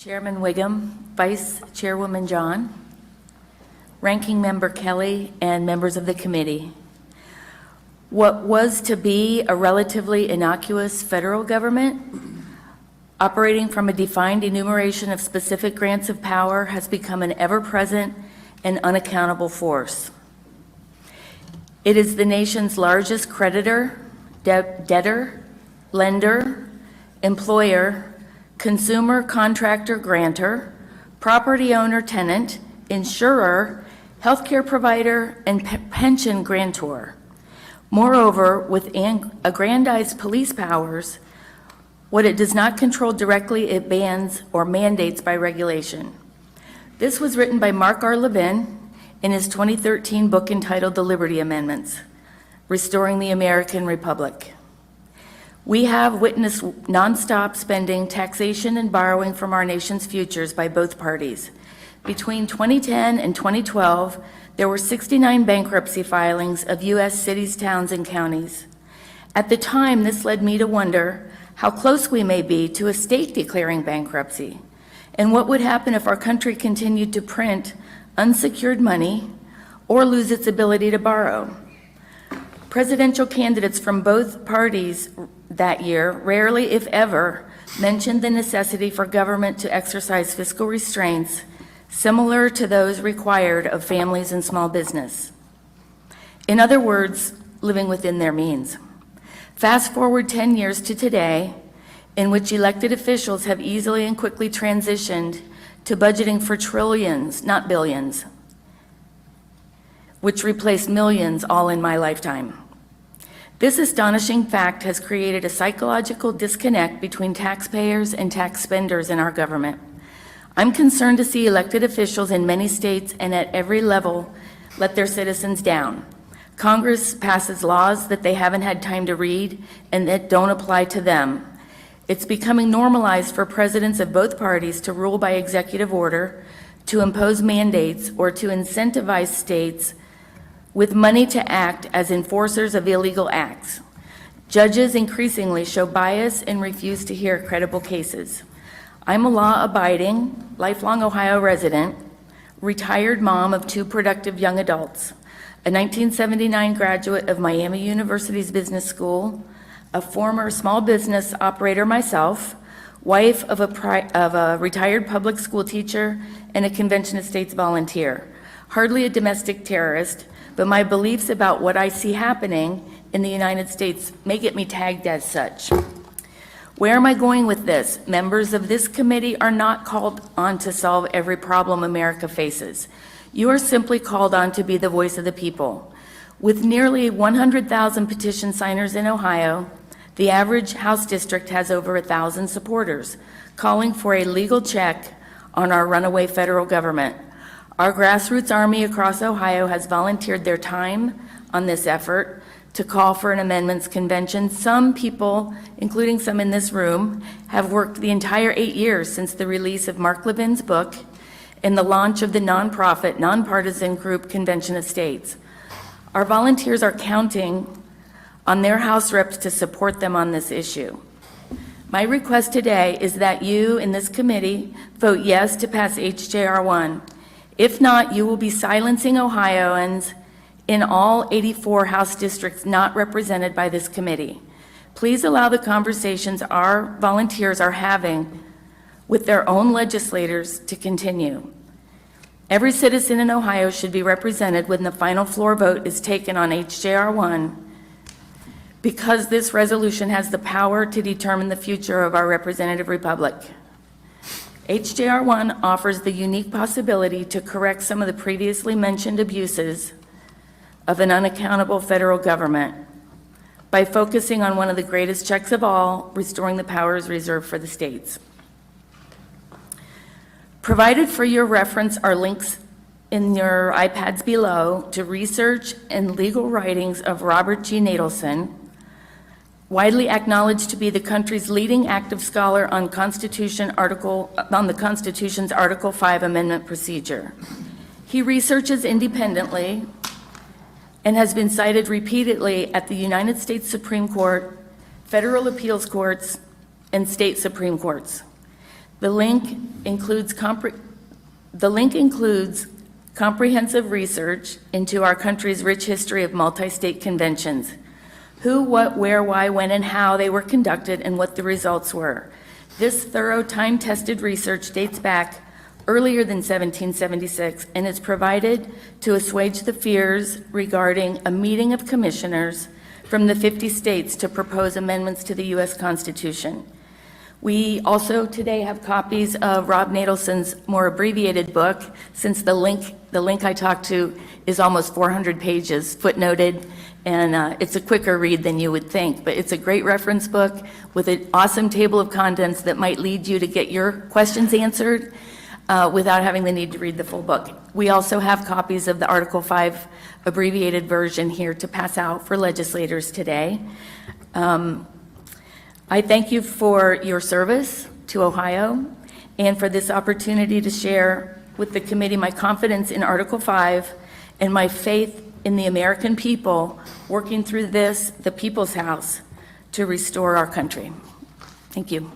Chairman Wiggum, Vice Chairwoman John, Ranking Member Kelly, and members of the committee. What was to be a relatively innocuous federal government operating from a defined enumeration of specific grants of power has become an ever-present and unaccountable force. It is the nation's largest creditor, debtor, lender, employer, consumer, contractor, grantor, property owner, tenant, insurer, healthcare provider, and pension grantor. Moreover, with aggrandized police powers, what it does not control directly, it bans or mandates by regulation. This was written by Mark R. Levin in his 2013 book entitled The Liberty Amendments, Restoring the American Republic. We have witnessed nonstop spending, taxation, and borrowing from our nation's futures by both parties. Between 2010 and 2012, there were 69 bankruptcy filings of U.S. cities, towns, and counties. At the time, this led me to wonder how close we may be to a state declaring bankruptcy, and what would happen if our country continued to print unsecured money or lose its ability to borrow. Presidential candidates from both parties that year rarely, if ever, mentioned the necessity for government to exercise fiscal restraints similar to those required of families and small business. In other words, living within their means. Fast forward 10 years to today, in which elected officials have easily and quickly transitioned to budgeting for trillions, not billions, which replaced millions all in my lifetime. This astonishing fact has created a psychological disconnect between taxpayers and tax spenders in our government. I'm concerned to see elected officials in many states and at every level let their citizens down. Congress passes laws that they haven't had time to read and that don't apply to them. It's becoming normalized for presidents of both parties to rule by executive order, to impose mandates, or to incentivize states with money to act as enforcers of illegal acts. Judges increasingly show bias and refuse to hear credible cases. I'm a law-abiding, lifelong Ohio resident, retired mom of 2 productive young adults, a 1979 graduate of Miami University's Business School, a former small business operator myself, wife of a retired public school teacher, and a Convention of States volunteer. Hardly a domestic terrorist, but my beliefs about what I see happening in the United States may get me tagged as such. Where am I going with this? Members of this committee are not called on to solve every problem America faces. You are simply called on to be the voice of the people. With nearly 100,000 petition signers in Ohio, the average House district has over 1,000 supporters, calling for a legal check on our runaway federal government. Our grassroots army across Ohio has volunteered their time on this effort to call for an amendments convention. Some people, including some in this room, have worked the entire 8 years since the release of Mark Levin's book and the launch of the nonprofit, nonpartisan group Convention of States. Our volunteers are counting on their House reps to support them on this issue. My request today is that you in this committee vote yes to pass HJR 1. If not, you will be silencing Ohioans in all 84 House districts not represented by this committee. Please allow the conversations our volunteers are having with their own legislators to continue. Every citizen in Ohio should be represented when the final floor vote is taken on HJR 1, because this resolution has the power to determine the future of our representative republic. HJR 1 offers the unique possibility to correct some of the previously mentioned abuses of an unaccountable federal government by focusing on one of the greatest checks of all, restoring the powers reserved for the states. Provided for your reference are links in your iPads below to research and legal writings of Robert G. Nadelson, widely acknowledged to be the country's leading active scholar on the Constitution's Article 5 amendment procedure. He researches independently and has been cited repeatedly at the United States Supreme Court, federal appeals courts, and state Supreme Courts. The link includes comprehensive research into our country's rich history of multi-state conventions, who, what, where, why, when, and how they were conducted, and what the results were. This thorough, time-tested research dates back earlier than 1776 and is provided to assuage the fears regarding a meeting of commissioners from the 50 states to propose amendments to the U.S. Constitution. We also today have copies of Rob Nadelson's more abbreviated book, since the link I talked to is almost 400 pages, footnoted, and it's a quicker read than you would think. But it's a great reference book with an awesome table of contents that might lead you to get your questions answered without having the need to read the full book. We also have copies of the Article 5 abbreviated version here to pass out for legislators today. I thank you for your service to Ohio and for this opportunity to share with the committee my confidence in Article 5 and my faith in the American people working through this, the People's House, to restore our country. Thank you.